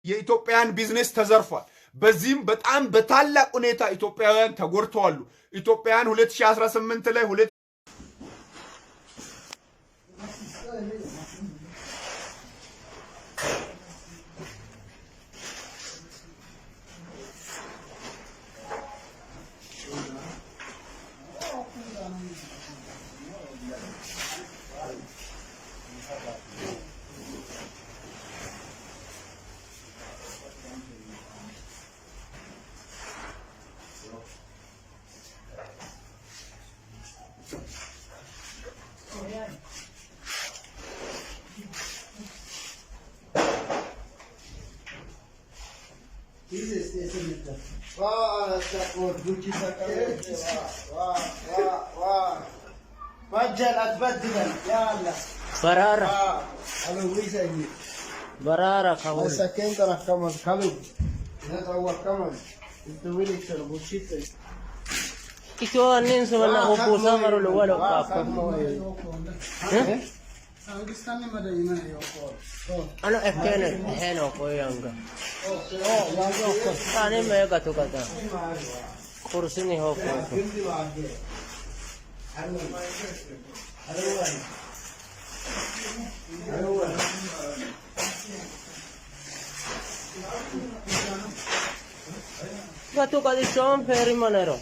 የኢትዮጵያን ቢዝነስ ተዘርፏል። በዚህም በጣም በታላቅ ሁኔታ ኢትዮጵያውያን ተጎድተዋል። ኢትዮጵያውያን 2018 ላይ برارة كمان سكين ترى كمان كلب نتروى كمان الدويل يكسر بوشيت إيشو أنين سمعنا أبو سامر الأول أبقى أنا أفكر هنا كويانغا أنا ما يقطع كذا كورسيني هو Gato kadi chom feri manero.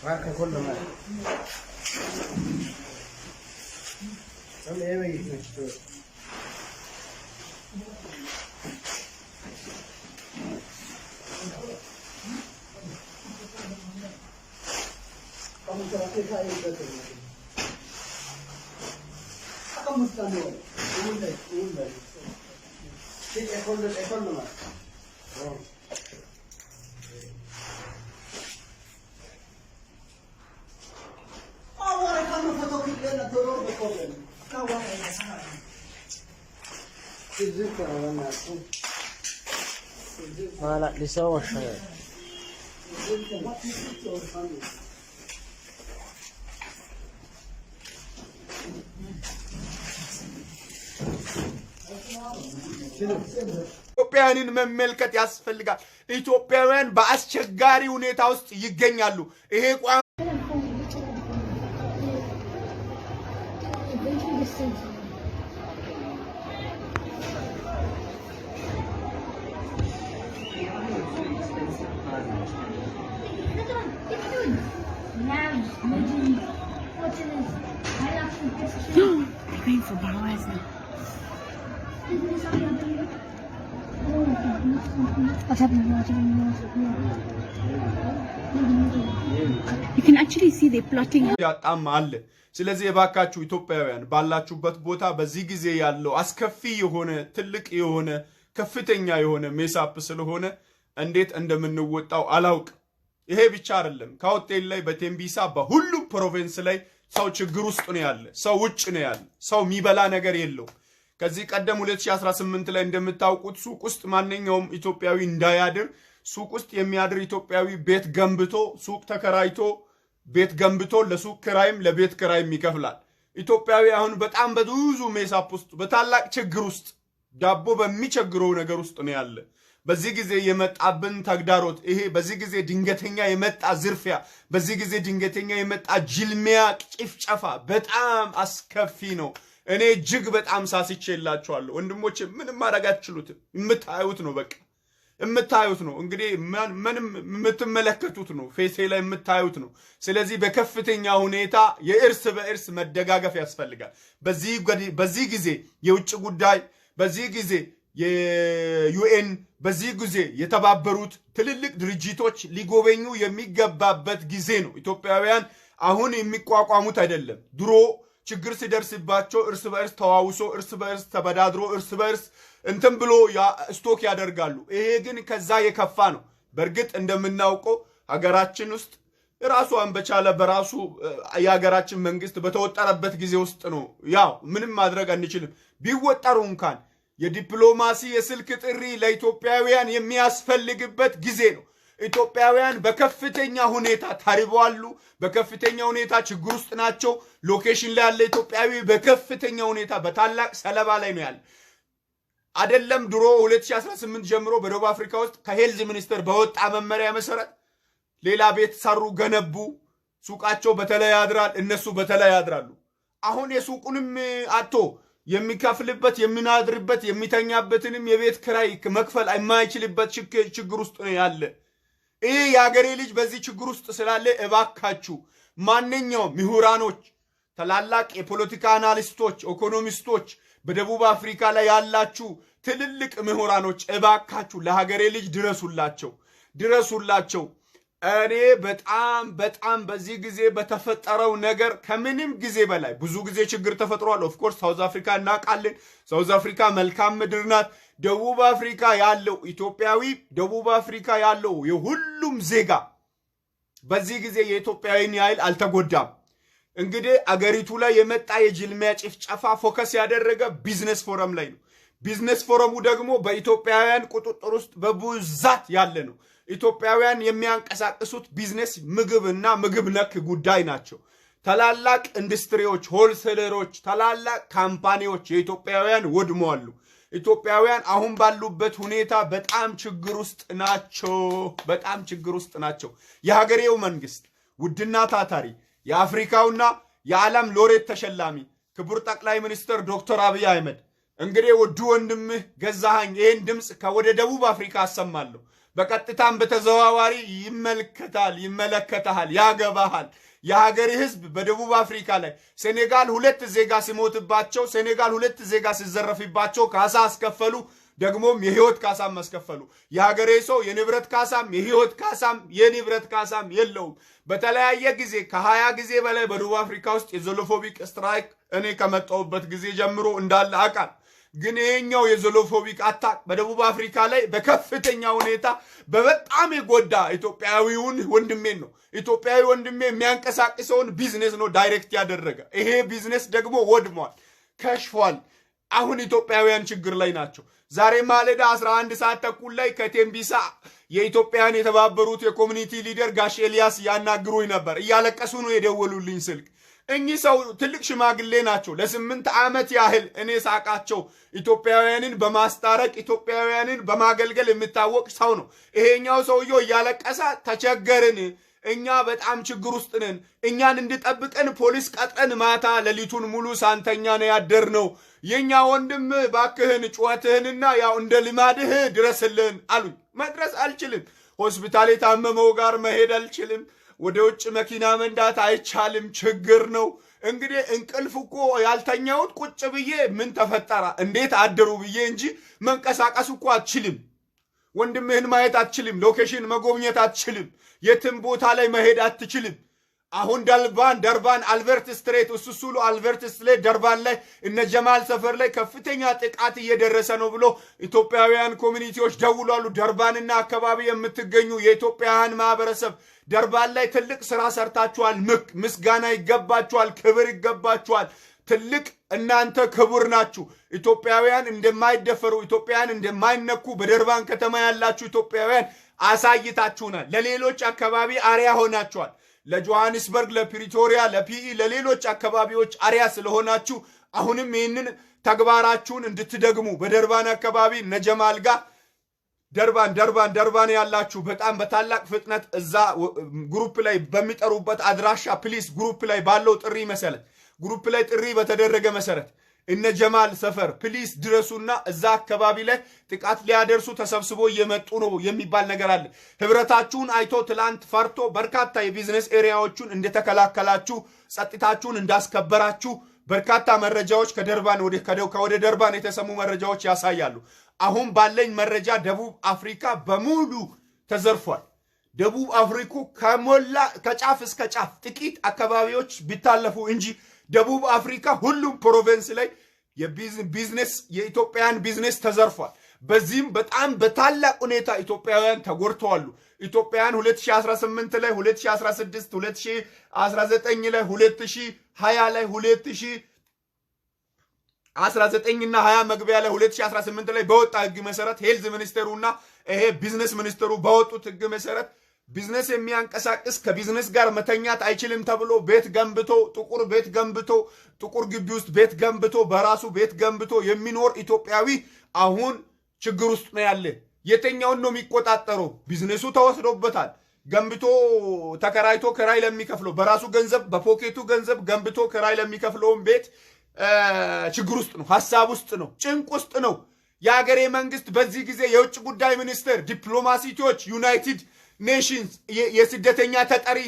Rakan kullu ma. Sam eve gitmişti. Malah disawah saya. ኢትዮጵያውያንን መመልከት ያስፈልጋል። ኢትዮጵያውያን በአስቸጋሪ ሁኔታ ውስጥ ይገኛሉ። ይሄ going for Bawaz now. What's happening? You can actually see they're plotting. ያጣም አለ። ስለዚህ የባካችሁ ኢትዮጵያውያን ባላችሁበት ቦታ በዚህ ጊዜ ያለው አስከፊ የሆነ ትልቅ የሆነ ከፍተኛ የሆነ ሜሳፕ ስለሆነ እንዴት እንደምንወጣው አላውቅ። ይሄ ብቻ አይደለም። ካውቴል ላይ በቴምቢሳ በሁሉም ፕሮቪንስ ላይ ሰው ችግር ውስጥ ነው ያለ። ሰው ውጭ ነው ያለ። ሰው የሚበላ ነገር የለው። ከዚህ ቀደም 2018 ላይ እንደምታውቁት ሱቅ ውስጥ ማንኛውም ኢትዮጵያዊ እንዳያድር ሱቅ ውስጥ የሚያድር ኢትዮጵያዊ ቤት ገንብቶ ሱቅ ተከራይቶ ቤት ገንብቶ ለሱቅ ክራይም ለቤት ክራይም ይከፍላል። ኢትዮጵያዊ አሁን በጣም በብዙ ሜሳፕ ውስጥ በታላቅ ችግር ውስጥ ዳቦ በሚቸግረው ነገር ውስጥ ነው ያለ። በዚህ ጊዜ የመጣብን ተግዳሮት ይሄ በዚህ ጊዜ ድንገተኛ የመጣ ዝርፊያ በዚህ ጊዜ ድንገተኛ የመጣ ጅልሚያ ጭፍጨፋ በጣም አስከፊ ነው። እኔ እጅግ በጣም ሳስቼላችኋለሁ ወንድሞቼ። ምንም ማድረግ አትችሉትም። የምታዩት ነው በቃ የምታዩት ነው። እንግዲህ ምንም የምትመለከቱት ነው። ፌሴ ላይ የምታዩት ነው። ስለዚህ በከፍተኛ ሁኔታ የእርስ በእርስ መደጋገፍ ያስፈልጋል። በዚህ ጊዜ የውጭ ጉዳይ በዚህ ጊዜ የዩኤን በዚህ ጊዜ የተባበሩት ትልልቅ ድርጅቶች ሊጎበኙ የሚገባበት ጊዜ ነው። ኢትዮጵያውያን አሁን የሚቋቋሙት አይደለም። ድሮ ችግር ሲደርስባቸው እርስ በእርስ ተዋውሶ እርስ በእርስ ተበዳድሮ እርስ በእርስ እንትን ብሎ ስቶክ ያደርጋሉ። ይሄ ግን ከዛ የከፋ ነው። በእርግጥ እንደምናውቀው ሀገራችን ውስጥ ራሷን በቻለ በራሱ የሀገራችን መንግስት በተወጠረበት ጊዜ ውስጥ ነው። ያው ምንም ማድረግ አንችልም። ቢወጠሩ እንኳን የዲፕሎማሲ የስልክ ጥሪ ለኢትዮጵያውያን የሚያስፈልግበት ጊዜ ነው። ኢትዮጵያውያን በከፍተኛ ሁኔታ ታሪበዋሉ በከፍተኛ ሁኔታ ችግር ውስጥ ናቸው ሎኬሽን ላይ ያለ ኢትዮጵያዊ በከፍተኛ ሁኔታ በታላቅ ሰለባ ላይ ነው ያለ አይደለም ድሮ 2018 ጀምሮ በደቡብ አፍሪካ ውስጥ ከሄልዝ ሚኒስተር በወጣ መመሪያ መሰረት ሌላ ቤት ሰሩ ገነቡ ሱቃቸው በተለይ ያድራል እነሱ በተለይ ያድራሉ አሁን የሱቁንም አጥቶ የሚከፍልበት የሚናድርበት የሚተኛበትንም የቤት ክራይ መክፈል የማይችልበት ችግር ውስጥ ነው ያለ ይሄ ያገሬ ልጅ በዚህ ችግር ውስጥ ስላለ እባካችሁ ማንኛውም ምሁራኖች ተላላቅ የፖለቲካ አናሊስቶች ኢኮኖሚስቶች በደቡብ አፍሪካ ላይ ያላችሁ ትልልቅ ምሁራኖች እባካችሁ ለሀገሬ ልጅ ድረሱላቸው እኔ በጣም በዚህ ጊዜ በተፈጠረው ነገር ከምንም ጊዜ በላይ ብዙ ጊዜ ችግር ተፈጥሯል ኦፍ ኮርስ ሳውዝ አፍሪካ እናቃለን ሳውዝ አፍሪካ መልካም ምድር ናት ደቡብ አፍሪካ ያለው ኢትዮጵያዊ ደቡብ አፍሪካ ያለው የሁሉም ዜጋ በዚህ ጊዜ የኢትዮጵያዊን ያይል አልተጎዳም እንግዲህ አገሪቱ ላይ የመጣ የጅልሚያ ጭፍጨፋ ፎከስ ያደረገ ቢዝነስ ፎረም ላይ ነው ቢዝነስ ፎረሙ ደግሞ በኢትዮጵያውያን ቁጥጥር ውስጥ በብዛት ያለ ነው ኢትዮጵያውያን የሚያንቀሳቅሱት ቢዝነስ ምግብና ምግብ ነክ ጉዳይ ናቸው ታላላቅ ኢንዱስትሪዎች ሆልሴለሮች ታላላቅ ካምፓኒዎች የኢትዮጵያውያን ወድመዋል ኢትዮጵያውያን አሁን ባሉበት ሁኔታ በጣም ችግር ውስጥ ናቸው የሀገሬው መንግስት ውድና ታታሪ የአፍሪካውና የዓለም ሎሬት ተሸላሚ ክቡር ጠቅላይ ሚኒስትር ዶክተር አብይ አህመድ እንግዲህ ወዱ ወንድምህ ገዛኸኝ ይሄን ድምጽ ከወደ ደቡብ አፍሪካ አሰማለሁ በቀጥታም በተዘዋዋሪ ይመለከታል ያገባሃል የሀገር ህዝብ በደቡብ አፍሪካ ላይ ሴኔጋል 2 ዜጋ ሲሞትባቸው ሴኔጋል 2 ዜጋ ሲዘረፍባቸው ካሳ አስከፈሉ ደግሞም የህይወት ካሳም አስከፈሉ የሀገሬ ሰው የንብረት ካሳም የህይወት ካሳም የንብረት ካሳም የለውም በተለያየ ጊዜ ከ20 ጊዜ በላይ በደቡብ አፍሪካ ውስጥ የዘሎፎቢክ ስትራይክ እኔ ከመጣሁበት ጊዜ ጀምሮ እንዳለ አቃል ግን ይሄኛው የዘሎፎቢክ አታክ በደቡብ አፍሪካ ላይ በከፍተኛ ሁኔታ በበጣም የጎዳ ኢትዮጵያዊውን ወንድሜን ነው ኢትዮጵያዊ ወንድሜ የሚያንቀሳቅሰውን ቢዝነስ ነው ዳይሬክት ያደረገ ይሄ ቢዝነስ ደግሞ ወድሟል ከሽፏል አሁን ኢትዮጵያውያን ችግር ላይ ናቸው ዛሬ ማለዳ 11 ሰዓት ተኩል ላይ ከቴምቢሳ የኢትዮጵያን የተባበሩት የኮሚኒቲ ሊደር ጋሽ ኤልያስ ያናግሩኝ ነበር እያለቀሱ ነው የደወሉልኝ ስልክ እኚህ ሰው ትልቅ ሽማግሌ ናቸው ለ8 ዓመት ያህል እኔ ሳቃቸው ኢትዮጵያውያንን በማስታረቅ ኢትዮጵያውያንን በማገልገል የሚታወቅ ሰው ነው ይሄኛው ሰውየው ያለቀሳ ተቸገርን እኛ በጣም ችግር ውስጥ ነን እኛን እንድጠብቀን ፖሊስ ቀጥረን ማታ ለሊቱን ሙሉ ሳንተኛ ነው ያደርነው የኛ ወንድም ባክህን ጩኸትህንና ያው እንደ ልማድህ ድረስልን አሉኝ መድረስ አልችልም ሆስፒታል የታመመው ጋር መሄድ አልችልም ወደ ውጭ መኪና መንዳት አይቻልም ችግር ነው እንግዲህ እንቅልፍ እኮ ያልተኛውት ቁጭ ብዬ ምን ተፈጠራ እንዴት አደሩ ብዬ እንጂ መንቀሳቀስ እኮ አትችልም ወንድምህን ማየት አትችልም ሎኬሽን መጎብኘት አትችልም የትም ቦታ ላይ መሄድ አትችልም አሁን ደርባን አልበርት ስትሬት እሱሱሉ አልበርት ስትሬት ደርባን ላይ እነ ጀማል ሰፈር ላይ ከፍተኛ ጥቃት እየደረሰ ነው ብሎ ኢትዮጵያውያን ኮሚኒቲዎች ደውሏሉ ደርባንና አካባቢ የምትገኙ የኢትዮጵያውያን ማህበረሰብ ደርባን ላይ ትልቅ ስራ ሰርታችኋል ምስጋና ይገባችኋል ክብር ይገባችኋል ትልቅ እናንተ ክቡር ናችሁ ኢትዮጵያውያን እንደማይደፈሩ ኢትዮጵያውያን እንደማይነኩ በደርባን ከተማ ያላችሁ ኢትዮጵያውያን አሳይታችሁናል ለሌሎች አካባቢ አሪያ ሆናችኋል ለጆሃንስበርግ ለፕሪቶሪያ ለፒኢ ለሌሎች አካባቢዎች አሪያ ስለሆናችሁ አሁንም ይህንን ተግባራችሁን እንድትደግሙ በደርባን አካባቢ ነጀማል ጋር ደርባን ያላችሁ በጣም በታላቅ ፍጥነት እዛ ግሩፕ ላይ በሚጠሩበት አድራሻ ፕሊስ ግሩፕ ላይ ባለው ጥሪ መሰረት ግሩፕ ላይ ጥሪ በተደረገ መሰረት እነ ጀማል ሰፈር ፕሊስ ድረሱና እዛ አካባቢ ላይ ጥቃት ሊያደርሱ ተሰብስቦ እየመጡ ነው የሚባል ነገር አለ ህብረታችሁን አይቶ ትላንት ፈርቶ በርካታ የቢዝነስ ኤሪያዎችን እንደተከላከላችሁ ጸጥታችሁን እንዳስከበራችሁ በርካታ መረጃዎች ከወደ ደርባን የተሰሙ መረጃዎች ያሳያሉ አሁን ባለኝ መረጃ ደቡብ አፍሪካ በሙሉ ተዘርፏል ደቡብ አፍሪካ ከሞላ ከጫፍ እስከ ጫፍ ጥቂት አካባቢዎች ቢታለፉ እንጂ ደቡብ አፍሪካ ሁሉም ፕሮቪንስ ላይ የቢዝነስ የኢትዮጵያን ቢዝነስ ተዘርፏል በዚህም በጣም በታላቅ ሁኔታ ኢትዮጵያውያን ተጎድተዋል ኢትዮጵያውያን 2018 ላይ 2016 2019 ላይ 2020 ላይ 19 እና 20 መግቢያ ላይ 2018 ላይ በወጣ ህግ መሰረት ሄልዝ ሚኒስተሩና ይሄ ቢዝነስ ሚኒስተሩ ባወጡት ህግ መሰረት ቢዝነስ የሚያንቀሳቅስ ከቢዝነስ ጋር መተኛት አይችልም ተብሎ ቤት ገንብቶ ጥቁር ግቢ ውስጥ ቤት ገንብቶ በራሱ ቤት ገንብቶ የሚኖር ኢትዮጵያዊ አሁን ችግር ውስጥ ነው ያለ። የትኛውን ነው የሚቆጣጠረው? ቢዝነሱ ተወስዶበታል። ገንብቶ ተከራይቶ ክራይ ለሚከፍለው በራሱ ገንዘብ በፖኬቱ ገንዘብ ገንብቶ ክራይ ለሚከፍለውን ቤት ችግር ውስጥ ነው፣ ሐሳብ ውስጥ ነው፣ ጭንቅ ውስጥ ነው። የሀገሬ መንግስት በዚህ ጊዜ የውጭ ጉዳይ ሚኒስትር፣ ዲፕሎማሲቶች፣ ዩናይትድ ኔሽንስ የስደተኛ ተጠሪ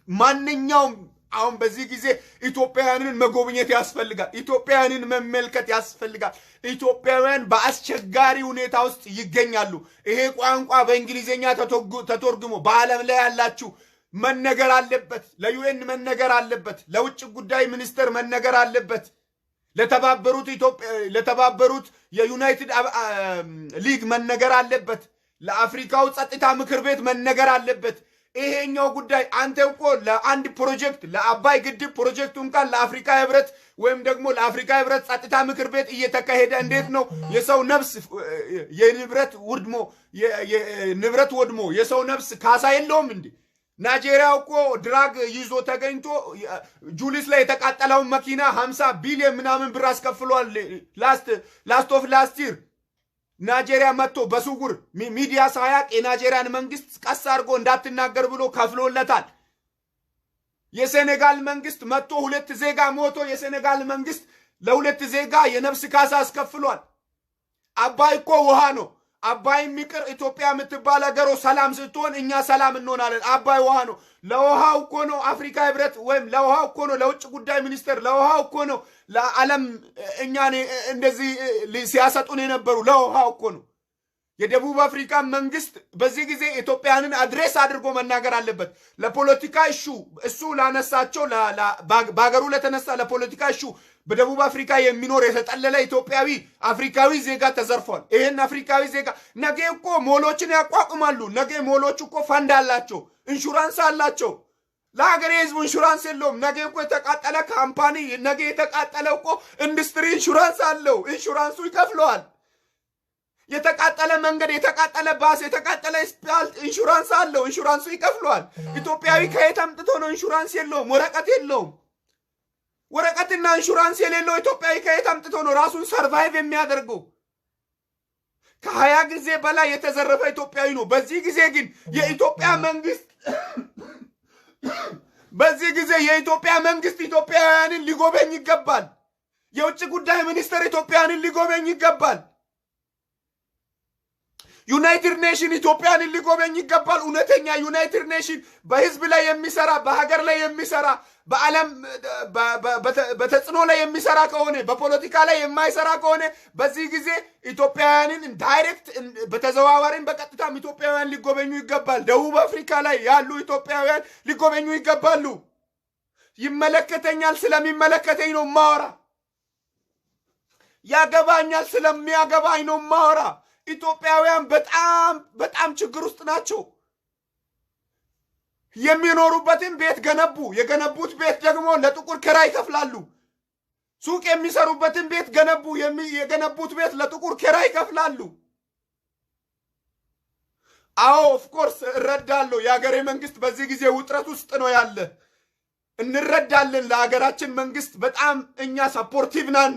ማንኛውም አሁን በዚህ ጊዜ ኢትዮጵያውያንን መጎብኘት ያስፈልጋል። ኢትዮጵያውያንን መመልከት ያስፈልጋል። ኢትዮጵያውያን በአስቸጋሪ ሁኔታ ውስጥ ይገኛሉ። ይሄ ቋንቋ በእንግሊዝኛ ተተርጉሞ በዓለም ላይ ያላችሁ መነገር አለበት። ለዩኤን መነገር አለበት። ለውጭ ጉዳይ ሚኒስትር መነገር አለበት። ለተባበሩት የዩናይትድ ሊግ መነገር አለበት። ለአፍሪካው ጸጥታ ምክር ቤት መነገር አለበት። ይሄኛው ጉዳይ አንተ እኮ ለአንድ ፕሮጀክት ለአባይ ግድብ ፕሮጀክቱ እንኳን ለአፍሪካ ህብረት ወይም ደግሞ ለአፍሪካ ህብረት ጸጥታ ምክር ቤት እየተካሄደ እንዴት ነው የሰው ነፍስ ንብረት ወድሞ የሰው ነፍስ ካሳ የለውም እንዴ? ናይጄሪያ እኮ ድራግ ይዞ ተገኝቶ ጁሊስ ላይ የተቃጠለውን መኪና 50 ቢሊዮን ምናምን ብር አስከፍሏል። ላስት ኦፍ ላስት ይር ናይጄሪያ መጥቶ በስውር ሚዲያ ሳያቅ የናይጄሪያን መንግስት ቀስ አድርጎ እንዳትናገር ብሎ ከፍሎለታል። የሴኔጋል መንግስት መጥቶ 2 ዜጋ ሞቶ የሴኔጋል መንግስት ለ2 ዜጋ የነፍስ ካሳ አስከፍሏል። አባይ እኮ ውሃ ነው። አባይ የሚቅር ኢትዮጵያ የምትባል ሀገሮ ሰላም ስትሆን እኛ ሰላም እንሆናለን። አባይ ውሃ ነው። ለውሃው እኮ ነው አፍሪካ ህብረት ወይም ለውሃው እኮ ነው ለውጭ ጉዳይ ሚኒስቴር ለውሃው እኮ ነው ለዓለም እኛን እንደዚህ ሲያሰጡን የነበሩ ለውሃው እኮ ነው። የደቡብ አፍሪካ መንግስት በዚህ ጊዜ ኢትዮጵያንን አድሬስ አድርጎ መናገር አለበት። ለፖለቲካ እሱ ላነሳቸው በሀገሩ ለተነሳ ለፖለቲካ በደቡብ አፍሪካ የሚኖር የተጠለለ ኢትዮጵያዊ አፍሪካዊ ዜጋ ተዘርፏል። ይሄን አፍሪካዊ ዜጋ ነገ እኮ ሞሎችን ያቋቁማሉ። ነገ ሞሎች እኮ ፈንድ አላቸው፣ ኢንሹራንስ አላቸው። ለሀገሬ ህዝቡ ኢንሹራንስ የለውም። ነገ እኮ የተቃጠለ ካምፓኒ ነገ የተቃጠለ እኮ ኢንዱስትሪ ኢንሹራንስ አለው፣ ኢንሹራንሱ ይከፍለዋል። የተቃጠለ መንገድ፣ የተቃጠለ ባስ፣ የተቃጠለ ስፓልት ኢንሹራንስ አለው፣ ኢንሹራንሱ ይከፍለዋል። ኢትዮጵያዊ ከየት አምጥቶ ነው ኢንሹራንስ የለውም? ወረቀት የለውም። ወረቀትና ኢንሹራንስ የሌለው ኢትዮጵያዊ ከየት አምጥቶ ነው ራሱን ሰርቫይቭ የሚያደርገው? ከ20 ጊዜ በላይ የተዘረፈ ኢትዮጵያዊ ነው። በዚህ ጊዜ ግን የኢትዮጵያ መንግስት ኢትዮጵያውያንን ሊጎበኝ ይገባል። የውጭ ጉዳይ ሚኒስትር ኢትዮጵያውያንን ሊጎበኝ ይገባል። ዩናይትድ ኔሽን ኢትዮጵያንን ሊጎበኝ ይገባል። እውነተኛ ዩናይትድ ኔሽን በህዝብ ላይ የሚሰራ በሀገር ላይ የሚሰራ በዓለም በተጽዕኖ ላይ የሚሰራ ከሆነ በፖለቲካ ላይ የማይሰራ ከሆነ በዚህ ጊዜ ኢትዮጵያውያንን ዳይሬክት በተዘዋዋሪም በቀጥታም ኢትዮጵያውያን ሊጎበኙ ይገባል። ደቡብ አፍሪካ ላይ ያሉ ኢትዮጵያውያን ሊጎበኙ ይገባሉ። ይመለከተኛል ስለሚመለከተኝ ነው ማወራ። ያገባኛል ስለሚያገባኝ ነው ማወራ። ኢትዮጵያውያን በጣም ችግር ውስጥ ናቸው። የሚኖሩበትን ቤት ገነቡ። የገነቡት ቤት ደግሞ ለጥቁር ኪራይ ይከፍላሉ። ሱቅ የሚሰሩበትን ቤት ገነቡ። የገነቡት ቤት ለጥቁር ኪራይ ይከፍላሉ። አዎ ኦፍኮርስ እረዳለሁ። የሀገሬ መንግስት በዚህ ጊዜ ውጥረት ውስጥ ነው ያለ። እንረዳለን። ለሀገራችን መንግስት በጣም እኛ ሰፖርቲቭ ነን።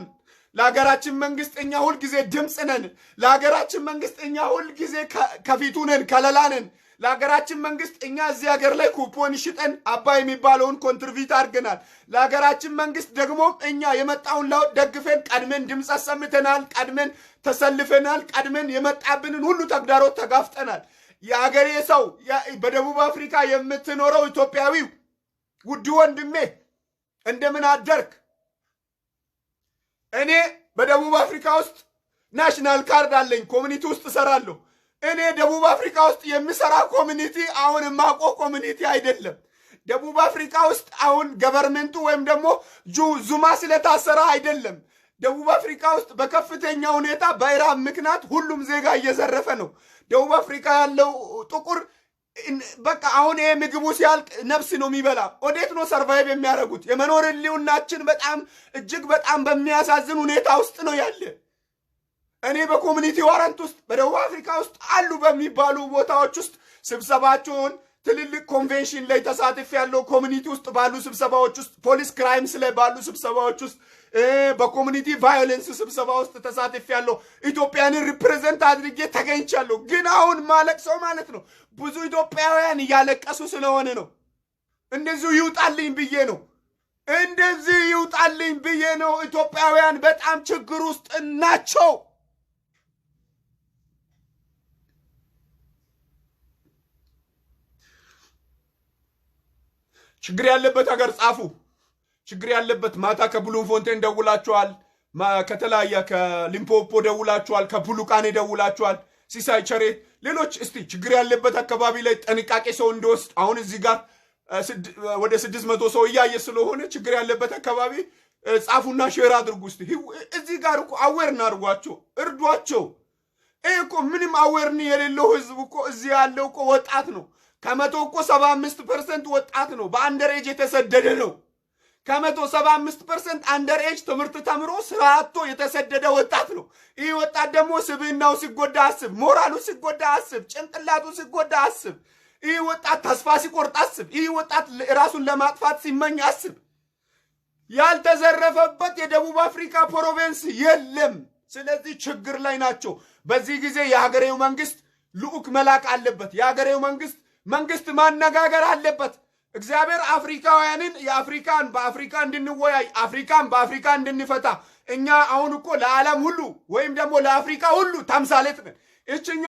ለሀገራችን መንግስት እኛ ሁል ጊዜ ድምፅ ነን። ለሀገራችን መንግስት እኛ ሁል ጊዜ ከፊቱ ነን፣ ከለላ ነን። ለሀገራችን መንግስት እኛ እዚህ ሀገር ላይ ኩፖን ሽጠን አባይ የሚባለውን ኮንትሪቢዩት አድርገናል። ለሀገራችን መንግስት ደግሞ እኛ የመጣውን ለውጥ ደግፈን ቀድመን ድምፅ አሰምተናል፣ ቀድመን ተሰልፈናል፣ ቀድመን የመጣብንን ሁሉ ተግዳሮት ተጋፍጠናል። የሀገሬ ሰው በደቡብ አፍሪካ የምትኖረው ኢትዮጵያዊው ውድ ወንድሜ እንደምን አደርክ? እኔ በደቡብ አፍሪካ ውስጥ ናሽናል ካርድ አለኝ፣ ኮሚኒቲ ውስጥ እሰራለሁ። እኔ ደቡብ አፍሪካ ውስጥ የሚሰራ ኮሚኒቲ አሁን የማቆ ኮሚኒቲ አይደለም። ደቡብ አፍሪካ ውስጥ አሁን ገቨርንመንቱ ወይም ደግሞ ዙማ ስለታሰራ አይደለም። ደቡብ አፍሪካ ውስጥ በከፍተኛ ሁኔታ በኢራን ምክንያት ሁሉም ዜጋ እየዘረፈ ነው። ደቡብ አፍሪካ ያለው ጥቁር በቃ አሁን ይሄ ምግቡ ሲያልቅ ነፍስ ነው የሚበላ። ወዴት ነው ሰርቫይቭ የሚያደርጉት? የመኖር ህልውናችን በጣም እጅግ በጣም በሚያሳዝን ሁኔታ ውስጥ ነው ያለ። እኔ በኮሚኒቲ ዋረንት ውስጥ በደቡብ አፍሪካ ውስጥ አሉ በሚባሉ ቦታዎች ውስጥ ስብሰባቸውን ትልልቅ ኮንቬንሽን ላይ ተሳትፍ ያለው ኮሚኒቲ ውስጥ ባሉ ስብሰባዎች ውስጥ ፖሊስ ክራይምስ ላይ ባሉ ስብሰባዎች ውስጥ በኮሚኒቲ ቫዮለንስ ስብሰባ ውስጥ ተሳትፍ ያለው ኢትዮጵያንን ሪፕሬዘንት አድርጌ ተገኝቻለሁ። ግን አሁን ማለቅሰው ማለት ነው ብዙ ኢትዮጵያውያን እያለቀሱ ስለሆነ ነው። እንደዚሁ ይውጣልኝ ብዬ ነው። እንደዚህ ይውጣልኝ ብዬ ነው። ኢትዮጵያውያን በጣም ችግር ውስጥ ናቸው። ችግር ያለበት ሀገር ጻፉ። ችግር ያለበት ማታ ከብሉም ፎንቴን ደውላችኋል፣ ከተለያየ ከሊምፖፖ ደውላችኋል፣ ከቡሉቃኔ ደውላችኋል፣ ሲሳይ ቸሬ፣ ሌሎች እስቲ ችግር ያለበት አካባቢ ላይ ጥንቃቄ ሰው እንዲወስድ አሁን እዚህ ጋር ወደ 600 ሰው እያየ ስለሆነ ችግር ያለበት አካባቢ ጻፉና ሼር አድርጉ። እስቲ እዚህ ጋር እኮ አዌር እናድርጓቸው፣ እርዷቸው። ይሄ እኮ ምንም አዌርን የሌለው ህዝብ እኮ እዚህ ያለው እኮ ወጣት ነው። ከመቶ እኮ 75% ወጣት ነው። በአንደር ኤጅ የተሰደደ ነው። ከመቶ 75% አንደር ኤጅ ትምህርት ተምሮ ስራ አጥቶ የተሰደደ ወጣት ነው። ይህ ወጣት ደግሞ ስብዕናው ሲጎዳ አስብ፣ ሞራሉ ሲጎዳ አስብ፣ ጭንቅላቱ ሲጎዳ አስብ። ይህ ወጣት ተስፋ ሲቆርጥ አስብ። ይህ ወጣት ራሱን ለማጥፋት ሲመኝ አስብ። ያልተዘረፈበት የደቡብ አፍሪካ ፕሮቪንስ የለም። ስለዚህ ችግር ላይ ናቸው። በዚህ ጊዜ የሀገሬው መንግስት ልዑክ መላክ አለበት። የሀገሬው መንግስት ማነጋገር አለበት። እግዚአብሔር አፍሪካውያንን የአፍሪካን በአፍሪካ እንድንወያይ አፍሪካን በአፍሪካ እንድንፈታ እኛ አሁን እኮ ለዓለም ሁሉ ወይም ደግሞ ለአፍሪካ ሁሉ ተምሳሌት ነን። እችኛ